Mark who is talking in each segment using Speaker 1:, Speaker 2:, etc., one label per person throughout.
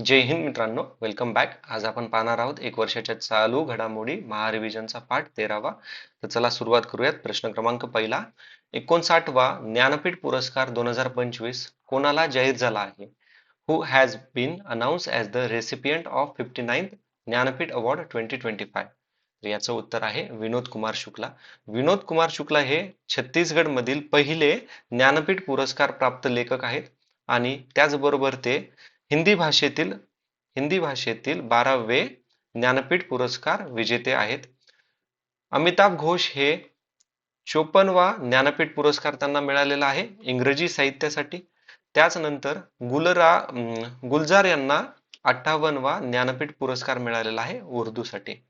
Speaker 1: जय हिंद मित्रांनो, welcome back. आज आपण पाहणार आहोत एक वर्षाच्या चालू घडामोडी महारिव्हिजनचा पाठ 13वा. तर चला सुरुवात करूयात. प्रश्न क्रमांक पहिला, 59वा ज्ञानपीठ पुरस्कार 2025 कोणाला जाहीर झाला आहे? Who has been announce as the recipient of 59th Jnanpith award 2025? तर याचं उत्तर आहे विनोद कुमार शुक्ला. विनोद कुमार शुक्ला हे छत्तीसगड मधील पहिले ज्ञानपीठ पुरस्कार प्राप्त लेखक आहेत आणि त्याचबरोबर ते हिंदी भाषेतील हिंदी भाषेतील 12वे ज्ञानपीठ पुरस्कार विजेते आहेत. अमिताभ घोष हे 54वा ज्ञानपीठ पुरस्कार त्यांना मिळालेला आहे इंग्रजी साहित्यासाठी. त्याचनंतर गुलजार यांना 58वा ज्ञानपीठ पुरस्कार मिळालेला आहे उर्दूसाठी.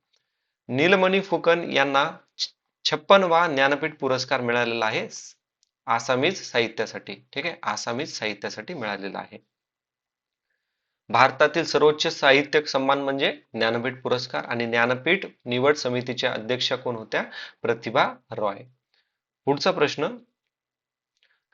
Speaker 1: नीलमणी फुकन यांना 56वा ज्ञानपीठ पुरस्कार मिळालेला आहे आसामीज साहित्यासाठी. ठीक आहे, आसामीज साहित्यासाठी मिळालेला आहे. भारतातील सर्वोच्च साहित्य सन्मान म्हणजे ज्ञानपीठ पुरस्कार आणि ज्ञानपीठ निवड समितीच्या अध्यक्षा कोण होत्या? प्रतिभा रॉय. पुढचा प्रश्न,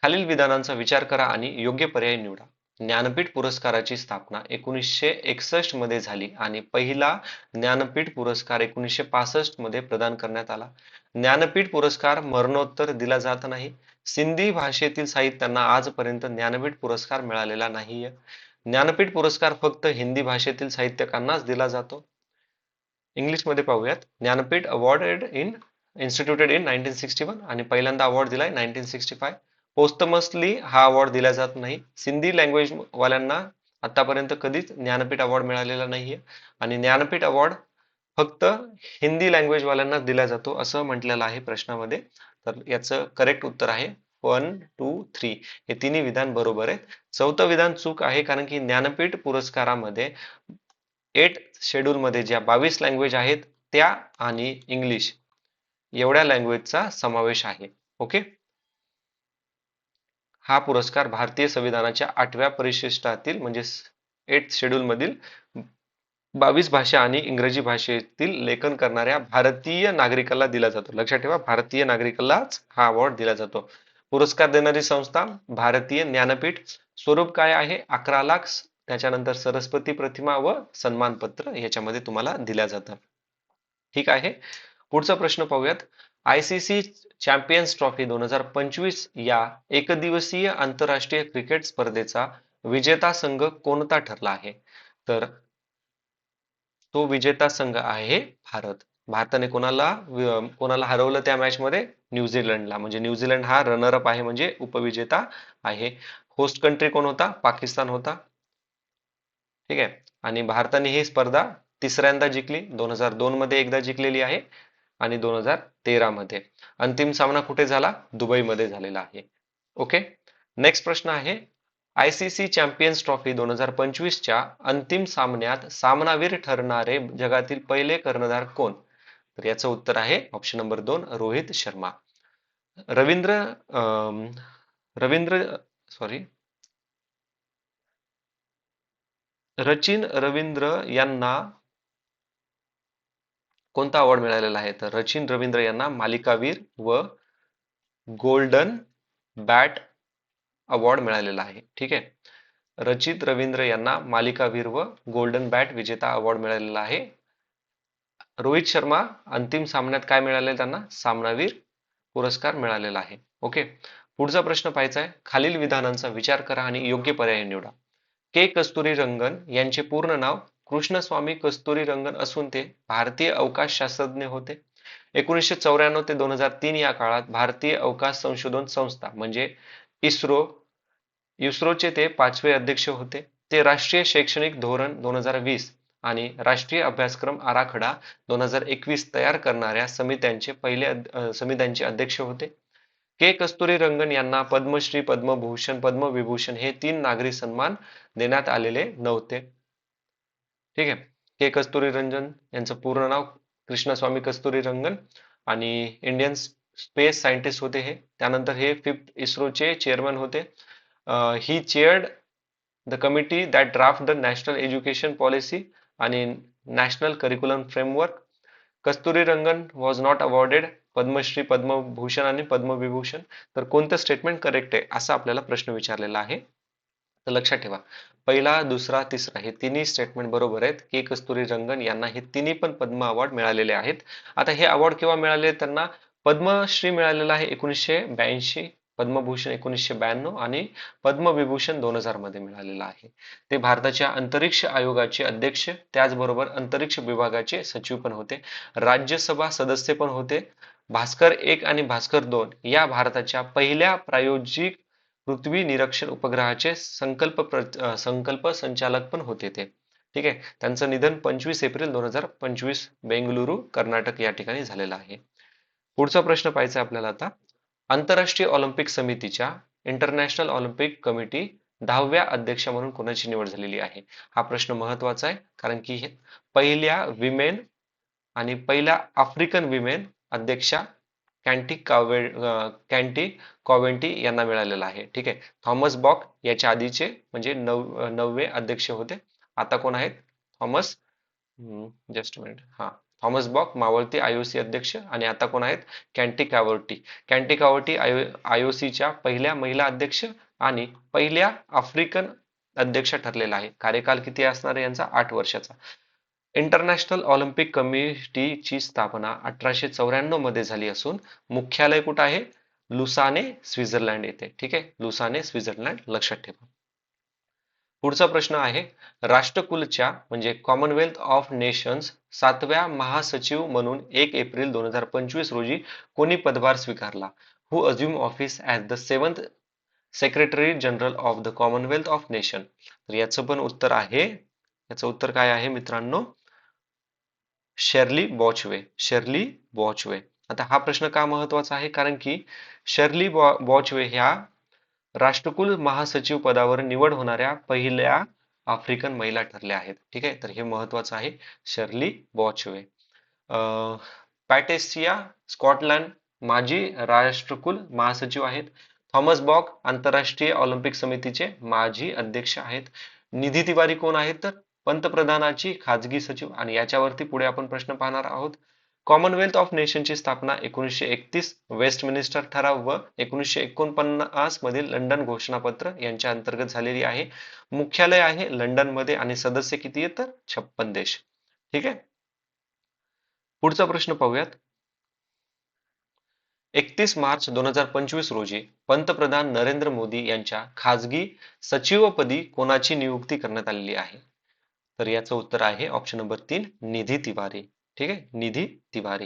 Speaker 1: खालील विधानांचा विचार करा आणि योग्य पर्याय निवडा. ज्ञानपीठ पुरस्काराची स्थापना 1961 मध्ये झाली आणि पहिला ज्ञानपीठ पुरस्कार 1965 मध्ये प्रदान करण्यात आला. ज्ञानपीठ पुरस्कार मरणोत्तर दिला जात नाही. सिंधी भाषेतील साहित्यांना आजपर्यंत ज्ञानपीठ पुरस्कार मिळालेला नाहीये. ज्ञानपीठ पुरस्कार फक्त हिंदी भाषेतील साहित्यकांनाच दिला जातो. इंग्लिशमध्ये पाहूयात. ज्ञानपीठ अवॉर्डेड इन इन्स्टिट्यूटेड इन 1961 आणि पहिल्यांदा अवॉर्ड दिलाय 1965. पोस्टमसली हा अवॉर्ड दिला जात नाही. सिंधी लँग्वेज वाल्यांना आतापर्यंत कधीच ज्ञानपीठ अवॉर्ड मिळालेला नाहीये आणि ज्ञानपीठ अवॉर्ड फक्त हिंदी लँग्वेज वाल्यांना दिला जातो असं म्हटलेलं आहे प्रश्नामध्ये. तर याचं करेक्ट उत्तर आहे 1, 2, 3 हे तिन्ही विधान बरोबर आहेत. चौथं विधान चूक आहे, कारण की ज्ञानपीठ पुरस्कारामध्ये 8 शेड्यूल मध्ये ज्या 22 लँग्वेज आहेत त्या आणि इंग्लिश एवढ्या लँग्वेजचा समावेश आहे. ओके, हा पुरस्कार भारतीय संविधानाच्या 8व्या परिशिष्टातील म्हणजे 8 शेड्यूल मधील 22 भाषा आणि इंग्रजी भाषेतील लेखन करणाऱ्या भारतीय नागरिकाला दिला जातो. लक्षात ठेवा, भारतीय नागरिकालाच हा अवॉर्ड दिला जातो. पुरस्कार देणारी संस्था भारतीय ज्ञानपीठ. स्वरूप काय आहे? 11 लाख. त्याच्यानंतर सरस्वती प्रतिमा व सन्मानपत्र याच्यामध्ये तुम्हाला दिल्या जातं. ठीक आहे, पुढचा प्रश्न पाहूयात. आयसीसी चॅम्पियन्स ट्रॉफी 2025 या एकदिवसीय आंतरराष्ट्रीय क्रिकेट स्पर्धेचा विजेता संघ कोणता ठरला आहे? तर तो विजेता संघ आहे भारत. भारताने कोणाला हरवलं त्या मॅच मध्ये? न्यूझीलंडला. म्हणजे न्यूझीलंड हा रनर अप आहे, म्हणजे उपविजेता आहे. होस्ट कंट्री कोण होता? पाकिस्तान होता. ठीक आहे, आणि भारताने ही स्पर्धा तिसऱ्यांदा जिंकली. 2002 मध्ये एकदा जिंकलेली आहे आणि 2013 मध्ये. अंतिम सामना कुठे झाला? दुबईमध्ये झालेला आहे. ओके, नेक्स्ट प्रश्न आहे, आयसीसी चॅम्पियन्स ट्रॉफी 2025 च्या अंतिम सामन्यात सामनावीर ठरणारे जगातील पहिले कर्णधार कोण? तर याचं उत्तर आहे option number 2, Rohit Sharma. Ravindra Ravindra sorry Rachin Ravindra यांना कोणता अवॉर्ड मिळालेला आहे? तर रचिन रवींद्र यांना मालिकावीर व गोल्डन बॅट अवॉर्ड मिळालेला आहे. ठीक आहे, रचित रवींद्र यांना मालिकावीर व गोल्डन बॅट विजेता अवॉर्ड मिळालेला आहे. रोहित शर्मा अंतिम सामन्यात काय मिळाले? त्यांना सामनावीर पुरस्कार मिळालेला आहे. ओके, पुढचा प्रश्न पाहायचा आहे, खालील विधानांचा विचार करा आणि योग्य पर्याय निवडा. के कस्तुरीरंगन यांचे पूर्ण नाव कृष्णस्वामी कस्तुरीरंगन असून ते भारतीय अवकाश शास्त्रज्ञ होते. 1994 ते 2003 या काळात भारतीय अवकाश संशोधन संस्था म्हणजे इस्रोचे ते 5वे अध्यक्ष होते. ते राष्ट्रीय शैक्षणिक धोरण 2020 आणि राष्ट्रीय अभ्यासक्रम आराखडा 2021 तयार करणाऱ्या समित्यांचे अध्यक्ष होते. के कस्तुरीरंगन यांना पद्मश्री, पद्मभूषण, पद्मविभूषण हे 3 नागरी सन्मान देण्यात आलेले नव्हते. ठीक आहे, के कस्तुरीरंगन यांचं पूर्ण नाव कृष्णस्वामी कस्तुरीरंगन आणि इंडियन स्पेस सायंटिस्ट होते हे. त्यानंतर हे 5th इस्रोचे चेअरमन होते. ही चेअर्ड the committee that draft the national education policy आणि national curriculum framework. Kasturirangan was not awarded Padmashri, Padma Bhushan आणि पद्मविभूषण. तर कोणतं स्टेटमेंट करेक्ट आहे असा आपल्याला प्रश्न विचारलेला आहे. तर लक्षात ठेवा, पहिला, दुसरा, तिसरा हे तिन्ही स्टेटमेंट बरोबर आहेत. के कस्तुरीरंगन यांना हे तिन्ही पण पद्म अवॉर्ड मिळालेले आहेत. आता हे अवॉर्ड केव्हा मिळाले? त्यांना पद्मश्री मिळालेला आहे 1982, पद्मभूषण 1992 आणि पद्मविभूषण 2000 मध्ये मिळालेला आहे. ते भारताच्या अंतरिक्ष आयोगाचे अध्यक्ष, त्याचबरोबर अंतरिक्ष विभागाचे सचिव पण होते, राज्यसभा सदस्य पण होते. भास्कर 1 आणि भास्कर 2 या भारताच्या पहिल्या प्रायोजिक पृथ्वी निरीक्षण उपग्रहाचे संकल्प संचालक पण होते ते. ठीक आहे. त्यांचं निधन 25 एप्रिल 2025 बेंगलुरू कर्नाटक या ठिकाणी झालेलं आहे. पुढचा प्रश्न पाहायचा आपल्याला आता. आंतरराष्ट्रीय ऑलिम्पिक समितीच्या इंटरनॅशनल ऑलिम्पिक कमिटी 10व्या अध्यक्ष म्हणून कोणाची निवड झालेली आहे? हा प्रश्न महत्वाचा आहे, कारण की पहिल्या विमेन आणि पहिल्या आफ्रिकन विमेन अध्यक्षा कॅन्टी कॉवेंटी यांना मिळालेला आहे. ठीक आहे. थॉमस बॉक याच्या आधीचे म्हणजे 9वे अध्यक्ष होते. आता कोण आहेत? थॉमस जस्ट मिनिट हा थॉमस बॉक मावळते आयओसी अध्यक्ष, आणि आता कोण आहेत? कॅन्टी कावर्टी आयओसीच्या पहिल्या महिला अध्यक्ष आणि पहिल्या आफ्रिकन अध्यक्ष ठरलेला आहे. कार्यकाल किती असणार आहे यांचा? 8 वर्षाचा. इंटरनॅशनल ऑलिम्पिक कमिटीची स्थापना 1894 मध्ये झाली असून मुख्यालय कुठं आहे? लुसाने, स्वित्झर्लंड येथे. ठीक आहे. लुसाने, स्वित्झर्लंड लक्षात ठेवा. पुढचा प्रश्न आहे, राष्ट्रकुलच्या म्हणजे कॉमनवेल्थ ऑफ नेशन्स 7व्या महासचिव म्हणून 1 एप्रिल 2025 रोजी कोणी पदभार स्वीकारला? Who assume office as the 7th secretary general of the commonwealth of nation? तर याचं पण उत्तर आहे, याचं उत्तर काय आहे मित्रांनो? शेर्ली बॉचवे. शेर्ली बॉचवे. आता हा प्रश्न का महत्वाचा आहे? कारण की शेर्ली बॉचवे ह्या राष्ट्रकुल महासचिव पदावर निवड होणाऱ्या पहिल्या आफ्रिकन महिला ठरल्या आहेत. ठीक आहे. तर हे महत्वाचं आहे. शेर्ली बॉचवे. पॅटेसिया स्कॉटलंड माजी राष्ट्रकुल महासचिव आहेत. थॉमस बॉक आंतरराष्ट्रीय ऑलिम्पिक समितीचे माजी अध्यक्ष आहेत. निधी तिवारी कोण आहेत? तर पंतप्रधानाची खाजगी सचिव. आणि याच्यावरती पुढे आपण प्रश्न पाहणार आहोत. कॉमनवेल्थ ऑफ नेशनची स्थापना 1931 वेस्टमिनिस्टर ठराव व 1949 मधील लंडन घोषणापत्र यांच्या अंतर्गत झालेली आहे. मुख्यालय आहे लंडन मध्ये आणि सदस्य किती आहेत? तर 56 देश. ठीक आहे. पुढचा प्रश्न पाहूयात. 31 मार्च 2025 रोजी पंतप्रधान नरेंद्र मोदी यांच्या खाजगी सचिवपदी कोणाची नियुक्ती करण्यात आलेली आहे? तर याचं उत्तर आहे ऑप्शन नंबर 3, निधी तिवारी. ठीक आहे. निधी तिवारी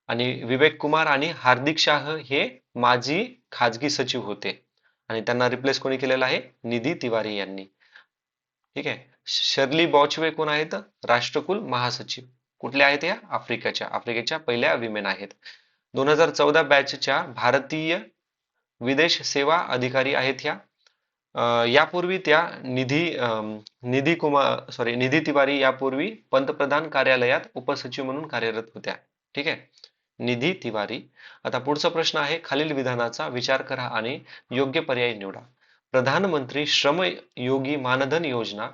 Speaker 1: आणि विवेक कुमार आणि हार्दिक शाह हे माजी खाजगी सचिव होते आणि त्यांना रिप्लेस कोणी केलेलं आहे? निधी तिवारी यांनी. ठीक आहे. शर्ली बॉचवे कोण आहेत? राष्ट्रकुल महासचिव. कुठल्या आहेत या? आफ्रिकेच्या पहिल्या विमेन आहेत. 2014 बॅचच्या भारतीय विदेश सेवा अधिकारी आहेत ह्या. यापूर्वी त्या निधी तिवारी यापूर्वी पंतप्रधान कार्यालयात उपसचिव म्हणून कार्यरत होत्या. ठीक आहे. निधी तिवारी. आता पुढचा प्रश्न आहे, खालील विधानाचा विचार करा आणि योग्य पर्याय निवडा. प्रधानमंत्री श्रम योगी मानधन योजना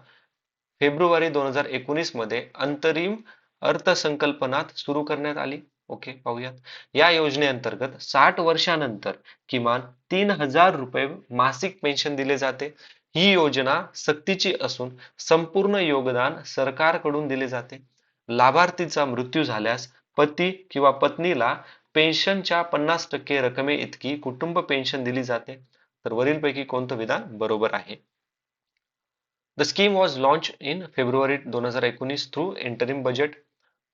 Speaker 1: फेब्रुवारी 2019 मध्ये अंतरिम अर्थसंकल्पनात सुरू करण्यात आली. ओके, पाहूयात. या योजनेअंतर्गत 60 वर्षानंतर किमान 3000 रुपये मासिक पेन्शन दिले जाते. ही योजना सक्तीची असून संपूर्ण योगदान सरकारकडून दिले जाते. लाभार्थीचा मृत्यू झाल्यास पती किंवा पत्नीला पेन्शनच्या 50% रकमे इतकी कुटुंब पेन्शन दिली जाते. तर वरीलपैकी कोणतं विधान बरोबर आहे? The scheme was launched in February 2019 through interim budget.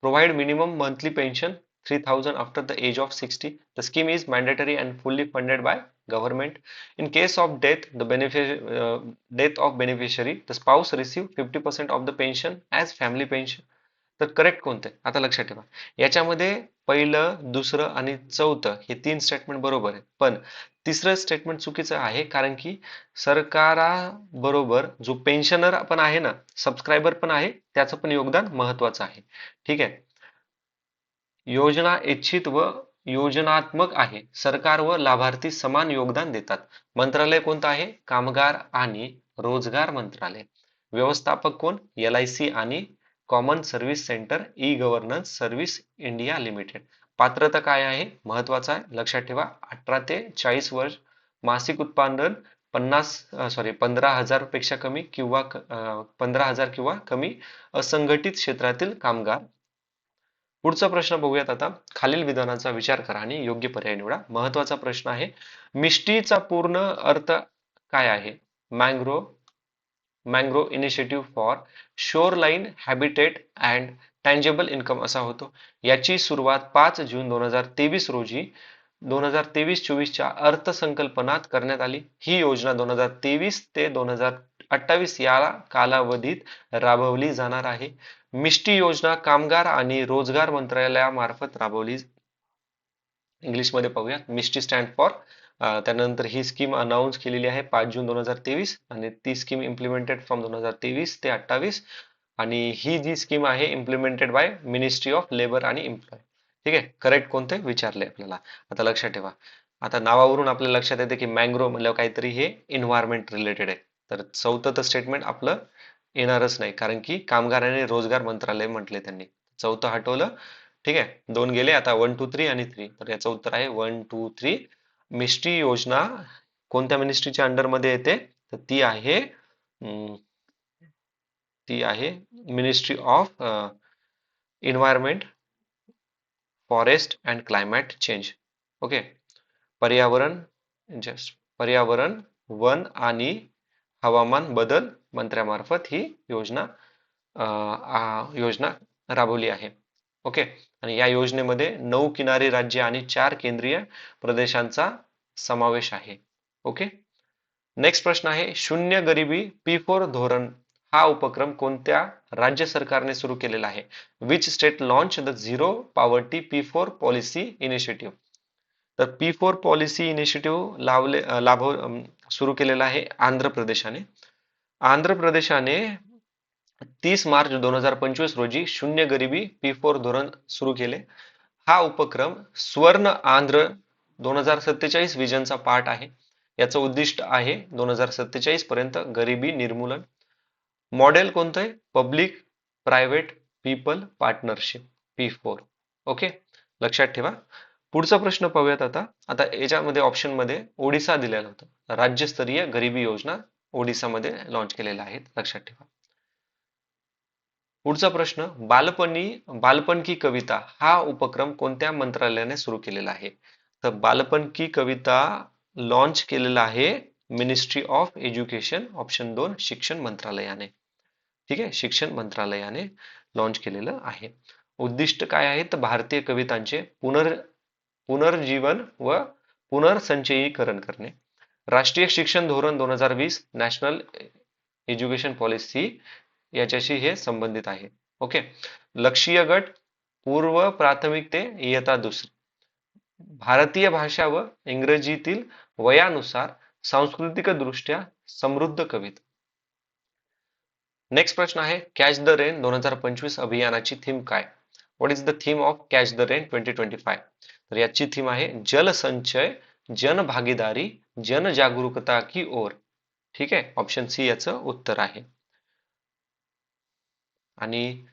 Speaker 1: Provide minimum monthly pension 3,000 after the age of 60. The scheme is mandatory and fully funded by government. In case of death, death of beneficiary, the spouse receive 50% of the pension as family pension. तर correct कोणतं आहे? आता लक्षात ठेवा. याच्यामध्ये पहिलं, दुसरं आणि चौथं हे 3 स्टेटमेंट बरोबर आहे. पण तिसरं स्टेटमेंट चुकीचं आहे, कारण की सरकाराबरोबर जो पेन्शनर पण आहे ना, सबस्क्रायबर पण आहे, त्याचं पण योगदान महत्वाचं आहे. ठीक आहे. योजना इच्छित व योजनात्मक आहे. सरकार व लाभार्थी समान योगदान देतात. मंत्रालय कोणतं आहे? कामगार आणि रोजगार मंत्रालय. व्यवस्थापक कोण? LIC आणि common service centre e governance service India limited. पात्रता काय आहे? महत्वाचा आहे, लक्षात ठेवा. 18 ते 40 वर्ष, मासिक उत्पादन 15,000 पेक्षा कमी किंवा 15,000 किंवा कमी असंघटित क्षेत्रातील कामगार. पुढचा प्रश्न बघूयात आता. खालील विधानाचा विचार करा आणि योग्य पर्याय निवडा. महत्वाचा प्रश्न आहे. मिष्टीचा पूर्ण अर्थ काय आहे? Mangrove initiative for shoreline habitat and tangible income असा होतो. याची सुरुवात 5 जून 2023 रोजी 2023-24च्या अर्थसंकल्पात करण्यात आली. ही योजना 2023 ते 2028 या कालावधीत राबवली जाणार आहे. मिष्टी योजना कामगार आणि रोजगार मंत्रालयामार्फत राबवली. इंग्लिशमध्ये पाहूया. मिष्टी स्टँड फॉर त्यानंतर ही स्कीम अनाऊन्स केलेली आहे 5 जून 2023 आणि ती स्कीम इम्प्लिमेंटेड फ्रॉम 2023 ते 28 आणि ही जी स्कीम आहे implemented by ministry of labour आणि एम्प्लॉय. ठीक आहे. करेक्ट कोणते विचारले आपल्याला. आता लक्षात ठेवा. आता नावावरून आपल्या लक्षात येते की मॅंग्रोव्ह म्हणल्यावर काहीतरी हे एन्व्हायरमेंट रिलेटेड आहे. तर चौथं स्टेटमेंट आपलं येणारच नाही कारण की कामगार आणि रोजगार मंत्रालय म्हटले त्यांनी. चौथं हटवलं. ठीक आहे. 2 गेले. आता 1 2 3 आणि 3. तर याचं उत्तर आहे 1 2 3. मिष्टी योजना कोणत्या मिनिस्ट्रीच्या अंडर मध्ये येते? तर ती आहे ministry of environment, forest and climate change. Okay. पर्यावरण पर्यावरण, वन आणि हवामान बदल मंत्र्यामार्फत ही योजना राबवली आहे. ओके. आणि या योजनेमध्ये 9 किनारी राज्य आणि 4 केंद्रीय प्रदेशांचा समावेश आहे. ओके. नेक्स्ट प्रश्न आहे. शून्य गरिबी P4 धोरण हा उपक्रम कोणत्या राज्य सरकारने सुरू केलेला आहे? Which state launch the zero poverty P4 policy initiative? तर P4 पॉलिसी इनिशिएटिव्ह सुरू केलेला आहे आंध्र प्रदेशाने. आंध्र प्रदेशाने 30 मार्च 2025 रोजी शून्य गरिबी P4 धोरण सुरू केले. हा उपक्रम स्वर्ण आंध्र 2047 विजनचा पार्ट आहे. याचं उद्दिष्ट आहे 2047 पर्यंत गरिबी निर्मूलन. मॉडेल कोणतं आहे? Public private people partnership P4. Okay. लक्षात ठेवा. पुढचा प्रश्न पाहूयात आता. आता याच्यामध्ये ऑप्शन मध्ये ओडिसा दिलेला होता. राज्यस्तरीय गरिबी योजना ओडिसामध्ये लॉन्च केलेल्या आहेत. लक्षात ठेवा. पुढचा प्रश्न. बालपण की कविता हा उपक्रम कोणत्या मंत्रालयाने सुरू केलेला आहे? तर बालपण की कविता लॉन्च केलेला आहे मिनिस्ट्री ऑफ एज्युकेशन. ऑप्शन 2 शिक्षण मंत्रालयाने. ठीक आहे. शिक्षण मंत्रालयाने लॉन्च केलेलं आहे. उद्दिष्ट काय आहे? तर भारतीय कवितांचे पुनर्जीवन व पुनर्संचयीकरण करणे. राष्ट्रीय शिक्षण धोरण 2020 नॅशनल एज्युकेशन पॉलिसी याच्याशी हे संबंधित आहे. ओके. लक्षीय गट पूर्व प्राथमिक ते इयत्ता 2. भारतीय भाषा व इंग्रजीतील वयानुसार सांस्कृतिक दृष्ट्या समृद्ध कविता. नेक्स्ट प्रश्न आहे. कॅच द रेन 2025 अभियानाची थीम काय? What is the theme of catch the rain 2025? तर याची थीम आहे जलसंचय, जनभागीदारी, जनजागरूकता की ओर. ठीक आहे. ऑप्शन सी याचं उत्तर आहे. आणि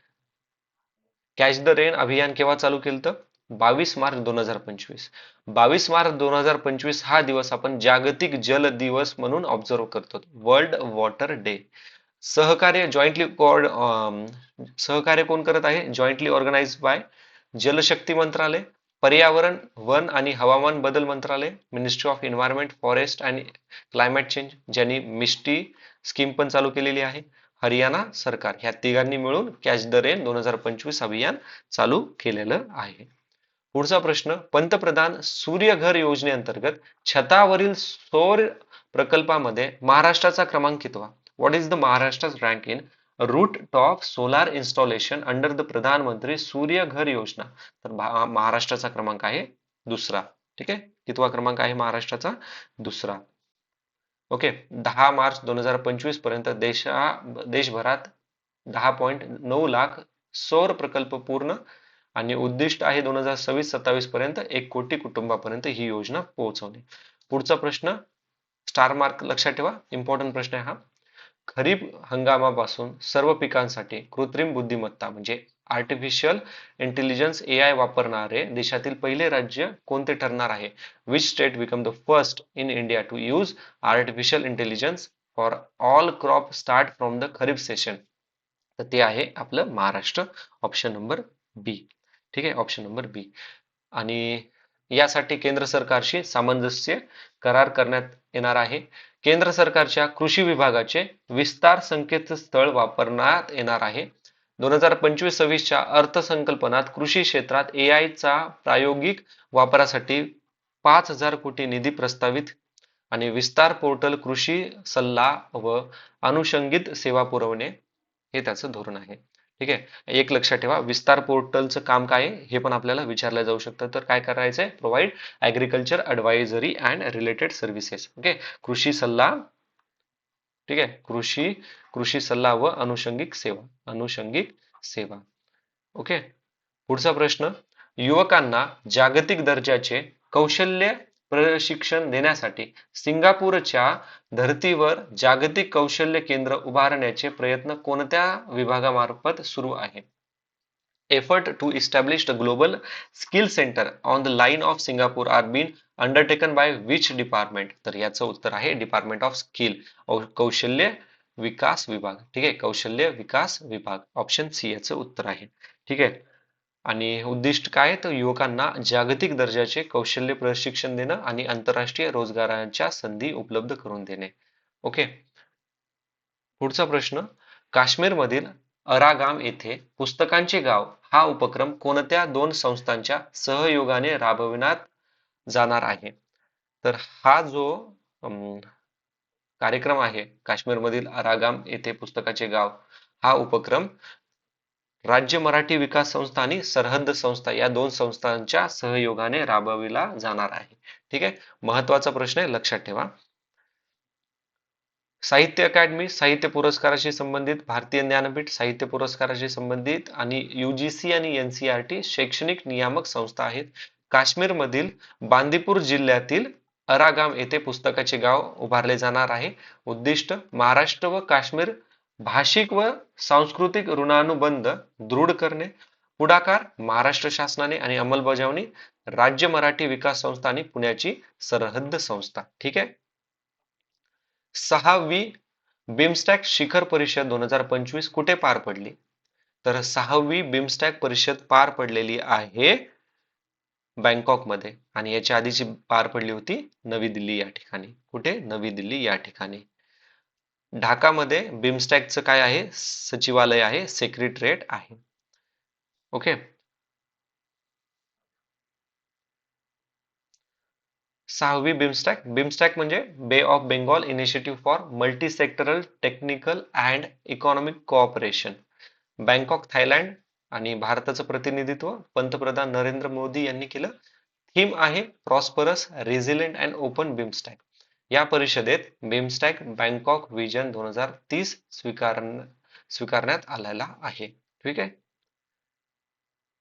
Speaker 1: कॅच द रेन अभियान केव्हा चालू केलं? तर 22 मार्च 2025. 22 मार्च 2025 हा दिवस आपण जागतिक जल दिवस म्हणून ऑब्झर्व करतो. World water day. सहकार्य कोण करत आहे? जॉईंटली ऑर्गनाइज्ड बाय जलशक्ती मंत्रालय, पर्यावरण, वन आणि हवामान बदल मंत्रालय, ministry of environment, forest and climate change, ज्यांनी मिष्टी स्कीम पण चालू केलेली आहे, हरियाणा सरकार. ह्या तिघांनी मिळून कॅच द रेन 2025 अभियान चालू केलेलं आहे. पुढचा प्रश्न. पंतप्रधान सूर्यघर योजनेअंतर्गत छतावरील सौर प्रकल्पामध्ये महाराष्ट्राचा क्रमांक कितवा? What is the महाराष्ट्रा's rank in route top solar installation under the प्रधानमंत्री सूर्यघर योजना? तर महाराष्ट्राचा क्रमांक आहे 2. ठीक आहे. कितवा क्रमांक आहे महाराष्ट्राचा? 2. ओके. 10 मार्च 2025 पर्यंत देशभरात 10.9 लाख सौर प्रकल्प पूर्ण आणि उद्दिष्ट आहे 2026-27 पर्यंत 1 कोटी कुटुंबापर्यंत ही योजना पोहोचवणे. पुढचा प्रश्न स्टार मार्क लक्षात ठेवा. इम्पॉर्टंट प्रश्न आहे हा. खरीप हंगामापासून सर्व पिकांसाठी कृत्रिम बुद्धिमत्ता म्हणजे आर्टिफिशियल इंटेलिजन्स AI वापरणारे देशातील पहिले राज्य कोणते ठरणार आहे? Which state become the first in India to use artificial intelligence for all crop start from the kharif session? तर ते आहे आपलं महाराष्ट्र, ऑप्शन नंबर बी. ठीक आहे, ऑप्शन नंबर बी. आणि यासाठी केंद्र सरकारशी सामंजस्य करार करण्यात येणार आहे. केंद्र सरकारच्या कृषी विभागाचे विस्तार संकेतस्थळ वापरण्यात येणार आहे. 2025-26च्या अर्थसंकल्पात कृषी क्षेत्रात AI चा प्रायोगिक वापरासाठी 5,000 कोटी निधी प्रस्तावित आणि विस्तार पोर्टल कृषी सल्ला व अनुषंगित सेवा पुरवणे हे त्याचं धोरण आहे. ठीक आहे, एक लक्षात ठेवा, विस्तार पोर्टलचं काम काय आहे हे पण आपल्याला विचारलं जाऊ शकतं. तर काय करायचंय? Provide agriculture advisory and related services. Okay, कृषी सल्ला. ठीक आहे, कृषी सल्ला व अनुषंगिक सेवा. ओके, पुढचा प्रश्न. युवकांना जागतिक दर्जाचे कौशल्य प्रशिक्षण देण्यासाठी सिंगापूरच्या धर्तीवर जागतिक कौशल्य केंद्र उभारण्याचे प्रयत्न कोणत्या विभागामार्फत सुरू आहे? Effort to establish the global skill center on the line of Singapore are being undertaken by which department? तर याचं उत्तर आहे डिपार्टमेंट ऑफ स्किल, कौशल्य विकास विभाग. ठीक आहे, कौशल्य विकास विभाग, ऑप्शन सी याचं उत्तर आहे. ठीक आहे, आणि उद्दिष्ट काय? तर युवकांना जागतिक दर्जाचे कौशल्य प्रशिक्षण देणं आणि आंतरराष्ट्रीय रोजगाराच्या संधी उपलब्ध करून देणे. ओके, पुढचा प्रश्न. काश्मीरमधील अरागाम येथे पुस्तकांचे गाव हा उपक्रम कोणत्या दोन संस्थांच्या सहयोगाने राबविण्यात जाणार आहे? तर हा जो कार्यक्रम आहे, काश्मीरमधील अरागाम येथे पुस्तकाचे गाव हा उपक्रम राज्य मराठी विकास संस्था आणि सरहद्द संस्था या दोन संस्थांच्या सहयोगाने राबविला जाणार आहे. ठीक आहे, महत्वाचा प्रश्न आहे, लक्षात ठेवा. साहित्य अकादमी साहित्य पुरस्काराशी संबंधित, भारतीय ज्ञानपीठ साहित्य पुरस्काराशी संबंधित आणि UGC आणि NCERT शैक्षणिक नियामक संस्था आहेत. काश्मीरमधील बांदीपूर जिल्ह्यातील अरागाम येथे पुस्तकाचे गाव उभारले जाणार आहे. उद्दिष्ट महाराष्ट्र व काश्मीर भाषिक व सांस्कृतिक ऋणानुबंध दृढ करणे. पुढाकार महाराष्ट्र शासनाने आणि अंमलबजावणी राज्य मराठी विकास संस्था आणि पुण्याची सरहद्द संस्था. ठीक आहे, 6वी बिमस्टॅक शिखर परिषद 2025 कुठे पार पडली? तर 6वी बिमस्टॅक परिषद पार पडलेली आहे बँकॉक मध्ये, आणि याच्या आधीची पार पडली होती नवी दिल्ली या ठिकाणी. कुठे? नवी दिल्ली या ठिकाणी. ढाकामध्ये बिमस्टॅकचं काय आहे? सचिवालय आहे, सेक्रेटरिएट आहे. ओके, 6वी बिमस्टॅक म्हणजे बे of Bengal initiative for multi sectoral technical and economic cooperation, Bangkok Thailand. आणि भारताचं प्रतिनिधित्व पंतप्रधान नरेंद्र मोदी यांनी केलं. थीम आहे prosperous resilient and open BIMSTEC. या परिषदेत बिमस्टॅक बँकॉक विजन 2030 स्वीकारण्यात आलेला आहे. ठीक आहे,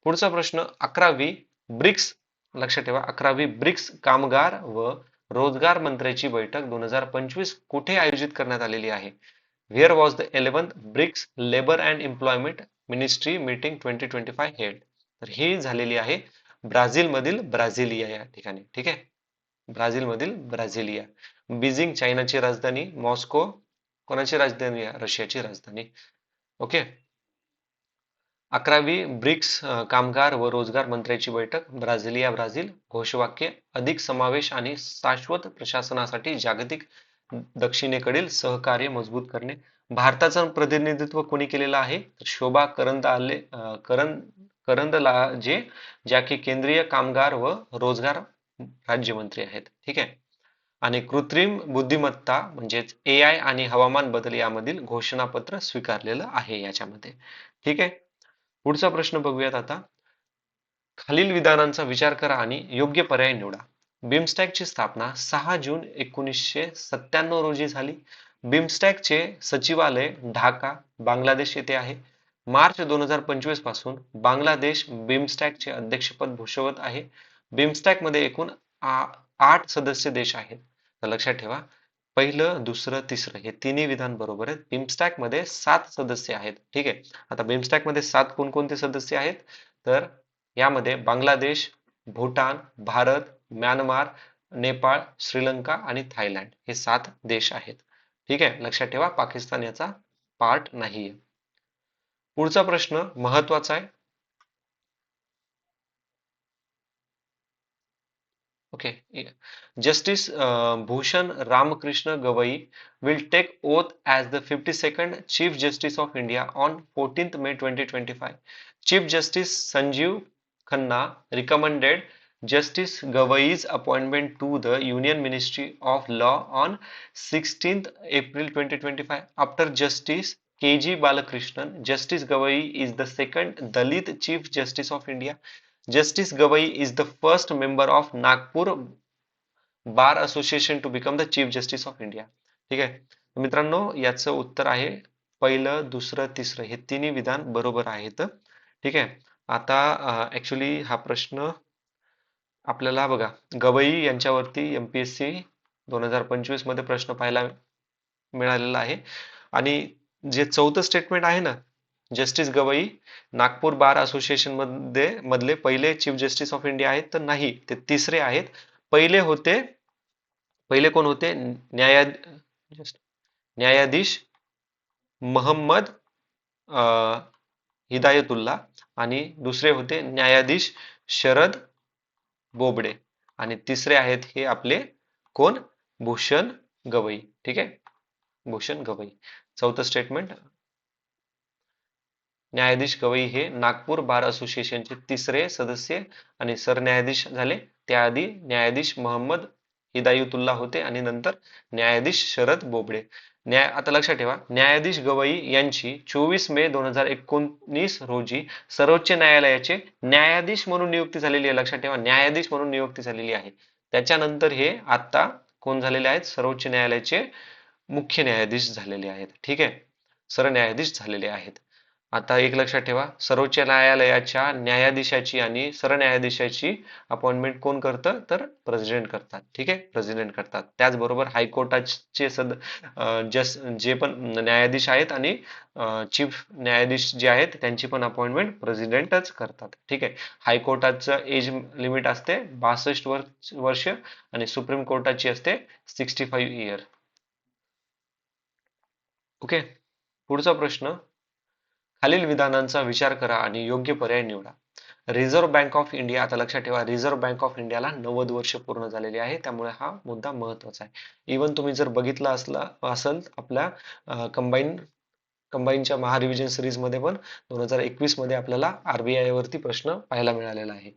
Speaker 1: पुढचा प्रश्न. 11वी ब्रिक्स, लक्षात ठेवा, 11वी ब्रिक्स कामगार व रोजगार मंत्र्याची बैठक 2025 कुठे आयोजित करण्यात आलेली आहे? Where was the 11th BRICS labour and employment ministry meeting 2025 held? तर ही झालेली आहे ब्राझील मधील ब्राझिलिया या ठिकाणी. ठीक आहे, ब्राझील मधील ब्राझिलिया. बीजिंग चायनाची राजधानी, मॉस्को कोणाची राजधानी? रशियाची राजधानी. ओके, 11वी ब्रिक्स कामगार व रोजगार मंत्र्याची बैठक, ब्राझिलिया ब्राझील. घोषवाक्य अधिक समावेश आणि शाश्वत प्रशासनासाठी जागतिक दक्षिणेकडील सहकार्य मजबूत करणे. भारताचं प्रतिनिधित्व कोणी केलेलं आहे? शोभा करंदलाजे, ज्या की केंद्रीय कामगार व रोजगार राज्यमंत्री आहेत. ठीक आहे, आणि कृत्रिम बुद्धिमत्ता म्हणजेच AI आणि हवामान बदल यामधील घोषणापत्र स्वीकारलेलं आहे याच्यामध्ये. ठीक आहे, पुढचा प्रश्न बघूयात आता. खालील विधानांचा विचार करा आणि योग्य पर्याय निवडा. बिमस्टॅकची स्थापना 6 जून 1997 रोजी झाली. बिमस्टॅकचे सचिवालय ढाका, बांगलादेश येथे आहे. मार्च 2025 पासून बांगलादेश बिमस्टॅकचे अध्यक्षपद भूषवत आहे. बिमस्टॅकमध्ये एकूण 8 सदस्य देश आहेत. तर लक्षात ठेवा, पहिलं, दुसरं, तिसरं हे तिन्ही विधान बरोबर आहेत. बिमस्टॅक मध्ये 7 सदस्य आहेत. ठीक आहे. आता बिमस्टॅक मध्ये 7 कोणकोणते सदस्य आहेत? तर यामध्ये बांगलादेश, भूटान, भारत, म्यानमार, नेपाळ, श्रीलंका आणि थायलंड हे 7 देश आहेत. ठीक आहे. लक्षात ठेवा, पाकिस्तान याचा पार्ट नाहीये. पुढचा प्रश्न महत्वाचा आहे. Okay. Yeah. Justice Bhushan Ramakrishna Gavai will take oath as the 52nd Chief Justice of India on 14th May 2025. Chief Justice Sanjeev Khanna recommended Justice Gavai's appointment to the Union Ministry of Law on 16th April 2025. After Justice KG Balakrishnan, Justice Gavai is the second Dalit Chief Justice of India. Justice Gavai is the first member of Nagpur Bar Association to become the Chief Justice of India. ठीक आहे. मित्रांनो, याचं उत्तर आहे पहिलं, दुसरं, तिसरं हे तिन्ही विधान बरोबर आहेत. ठीक आहे. आता ऍक्च्युली हा प्रश्न आपल्याला बघा, गवई यांच्यावरती MPSC 2025 मध्ये प्रश्न पाहायला मिळालेला आहे. आणि जे चौथं स्टेटमेंट आहे ना, justice Gavai Nagpur bar association मध्ये मधले पहिले चीफ जस्टिस ऑफ इंडिया आहेत, तर नाही, ते तिसरे आहेत. पहिले होते, पहिले कोण होते? न्यायाधीश महम्मद हिदायतुल्ला आणि दुसरे होते न्यायाधीश शरद बोबडे आणि तिसरे आहेत हे आपले कोण? भूषण गवई. ठीक आहे. भूषण गवई. चौथं स्टेटमेंट, न्यायाधीश गवई हे नागपूर बार असोसिएशनचे तिसरे सदस्य आणि सरन्यायाधीश झाले. त्याआधी न्यायाधीश मोहम्मद हिदायतुल्ला होते आणि नंतर न्यायाधीश शरद बोबडे. आता लक्षात ठेवा, न्यायाधीश गवई यांची 24 मे 2019 रोजी सर्वोच्च न्यायालयाचे न्यायाधीश म्हणून नियुक्ती झालेली आहे. लक्षात ठेवा, न्यायाधीश म्हणून नियुक्ती झालेली आहे. त्याच्यानंतर हे आता कोण झालेले आहेत? सर्वोच्च न्यायालयाचे मुख्य न्यायाधीश झालेले आहेत. ठीक आहे. सरन्यायाधीश झालेले आहेत. आता एक लक्षात ठेवा, सर्वोच्च न्यायालयाच्या न्यायाधीशाची आणि सरन्यायाधीशाची अपॉइंटमेंट कोण करतं? तर प्रेसिडेंट करतात. ठीक आहे. प्रेसिडेंट करतात. त्याचबरोबर हायकोर्टाचे जे पण न्यायाधीश आहेत आणि चीफ न्यायाधीश जे आहेत त्यांची पण अपॉइंटमेंट प्रेसिडेंटच करतात. ठीक आहे. हायकोर्टाचं एज लिमिट असते 62 वर्ष आणि सुप्रीम कोर्टाची असते 65 इयर. ओके. पुढचा प्रश्न, खालील विधानांचा विचार करा आणि योग्य पर्याय निवडा. रिझर्व्ह बँक ऑफ इंडिया, आता लक्षात ठेवा, रिझर्व्ह बँक ऑफ इंडियाला 90 वर्ष पूर्ण झालेली आहे, त्यामुळे हा मुद्दा महत्वाचा आहे. इवन तुम्ही जर बघितला असेल आपल्या कंबाईनच्या महारिव्हिजन सिरीज मध्ये पण 2021 मध्ये आपल्याला RBI वरती प्रश्न पाहायला मिळालेला आहे.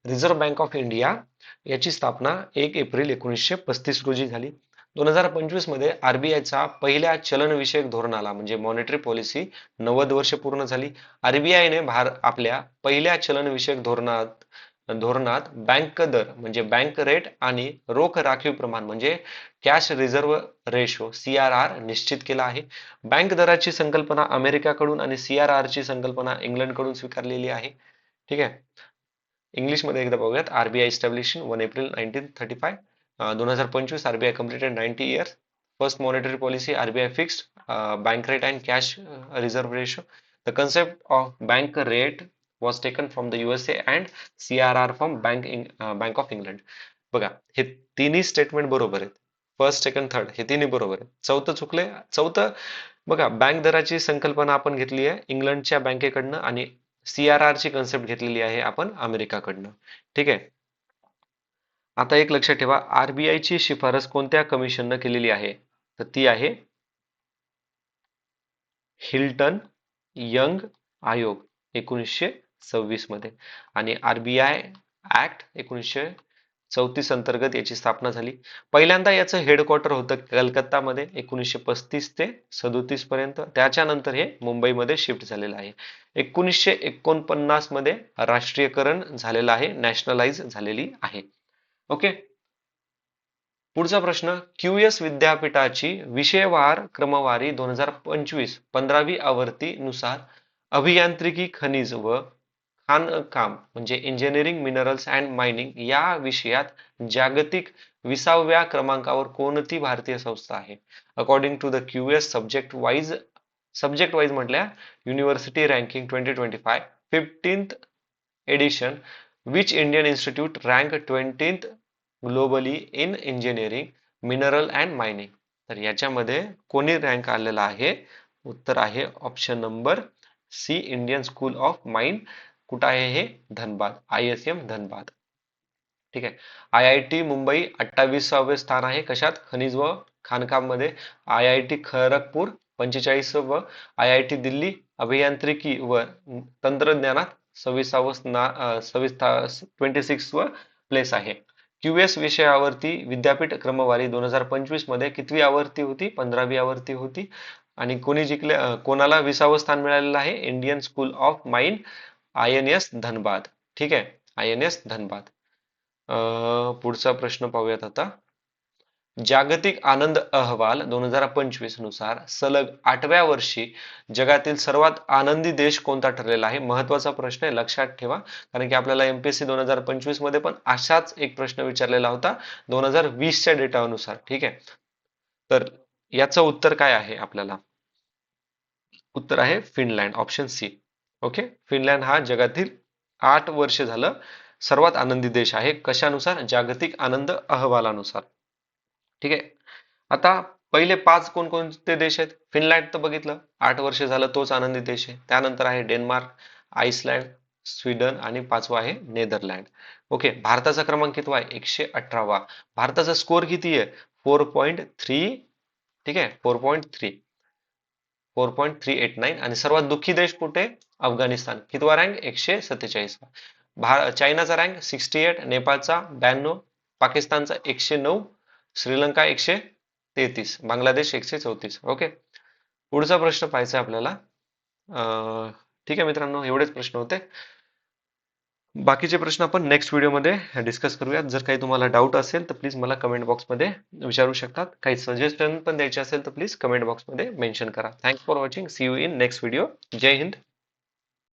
Speaker 1: रिझर्व्ह बँक ऑफ इंडिया याची स्थापना 1 एप्रिल 1935 रोजी झाली. 2025 मध्ये RBIचा पहिल्या चलनविषयक धोरणाला म्हणजे मॉनेटरी पॉलिसी 90 वर्ष पूर्ण झाली. RBI ने आपल्या पहिल्या चलनविषयक धोरणात बँक दर म्हणजे बँक रेट आणि रोख राखीव प्रमाण म्हणजे कॅश रिझर्व्ह रेशो CRR निश्चित केला आहे. बँक दराची संकल्पना अमेरिकाकडून आणि CRR ची संकल्पना इंग्लंडकडून स्वीकारलेली आहे. ठीक आहे. इंग्लिश मध्ये एकदा बघूयात. RBI established 1 April 1935. 2025 RBI completed 90 years. First monetary policy RBI fixed bank rate and cash reserve ratio. The concept of bank rate was taken from the USA and CRR from Bank of England. बघा, हे तिन्ही statement बरोबर आहेत. First, second, third हे तिन्ही बरोबर आहेत. चौथं चुकले. चौथं बघा, बँक दराची संकल्पना आपण घेतली आहे इंग्लंडच्या बँकेकडनं आणि CRR ची कन्सेप्ट घेतलेली आहे आपण अमेरिकाकडनं. ठीक आहे. आता एक लक्षात ठेवा, RBI ची शिफारस कोणत्या कमिशननं केलेली आहे? तर ती आहे हिल्टन यंग आयोग 1926 मध्ये आणि RBI ऍक्ट 1934 अंतर्गत याची स्थापना झाली. पहिल्यांदा याचं हेडक्वार्टर होतं कलकत्तामध्ये 1935 ते 37 पर्यंत. त्याच्यानंतर हे मुंबईमध्ये शिफ्ट झालेलं आहे. 1949 मध्ये राष्ट्रीयकरण झालेलं आहे, नॅशनलाइज झालेली आहे. ओके. पुढचा प्रश्न, QS विद्यापीठाची विषयवार क्रमवारी 2025 15वी आवृत्ती नुसार अभियांत्रिकी खनिज व खाणकाम म्हणजे इंजिनिअरिंग मिनरल्स अँड मायनिंग या विषयात जागतिक 20व्या क्रमांकावर कोणती भारतीय संस्था आहे? According to the QS subject wise म्हटल्या university ranking 2025 15th edition, which Indian institute ranked 20th globally in engineering, mineral and mining? तर याच्यामध्ये कोणी रँक आलेला आहे? उत्तर आहे option number C, Indian School of Mine. कुठं आहे हे? धनबाद, ISM धनबाद. ठीक आहे. IIT मुंबई 28वे स्थान आहे. कशात? खनिज व खाणकाम मध्ये. IIT खरगपूर 45व. IIT दिल्ली अभियांत्रिकी व तंत्रज्ञानात 26व प्लेस आहे. QS विषयावरती विद्यापीठ क्रमवारी 2025 मध्ये कितवी आवृत्ती होती? 15वी आवृत्ती होती. आणि कोणी जिंकले, कोणाला 20वं स्थान मिळालेलं आहे? Indian School of mine, INS Dhanbad. ठीक आहे, INS धनबाद. पुढचा प्रश्न पाहूयात आता. जागतिक आनंद अहवाल 2025 नुसार सलग 8व्या वर्षी जगातील सर्वात आनंदी देश कोणता ठरलेला आहे? महत्वाचा प्रश्न आहे, लक्षात ठेवा. कारण की आपल्याला MPSC 2025 मध्ये पण अशाच एक प्रश्न विचारलेला होता 2020च्या डेटानुसार. ठीक आहे. तर याचं उत्तर काय आहे आपल्याला? उत्तर आहे Finland, option C. Okay. Finland हा जगातील 8 वर्ष झालं सर्वात आनंदी देश आहे. कशानुसार? जागतिक आनंद अहवालानुसार. ठीक आहे. आता पहिले 5 कोणकोणते देश आहेत? फिनलँड तर बघितलं, 8 वर्ष झालं तोच आनंदी देश आहे. त्यानंतर आहे डेन्मार्क, आइसलँड, स्वीडन आणि 5वा आहे नेदरलँड. ओके. भारताचा क्रमांक कितवा आहे? 118वा. भारताचा स्कोर किती आहे? 4.3. ठीक आहे, 4.389. आणि सर्वात दुःखी देश कुठे? अफगाणिस्तान. कितवा रँक? 147. चायनाचा रँक 68, नेपाळचा 92, पाकिस्तानचा 109, श्रीलंका 133, बांगलादेश 134. ओके. पुढचा प्रश्न पाहायचा आपल्याला. ठीक आहे मित्रांनो, एवढेच प्रश्न होते. बाकीचे प्रश्न आपण नेक्स्ट व्हिडिओमध्ये डिस्कस करूयात. जर काही तुम्हाला डाऊट असेल तर प्लीज मला कमेंट बॉक्समध्ये विचारू शकतात. काही सजेशन पण द्यायचे असेल तर प्लीज कमेंट बॉक्समध्ये मेन्शन करा. Thanks for watching. See you in next video. जय हिंद.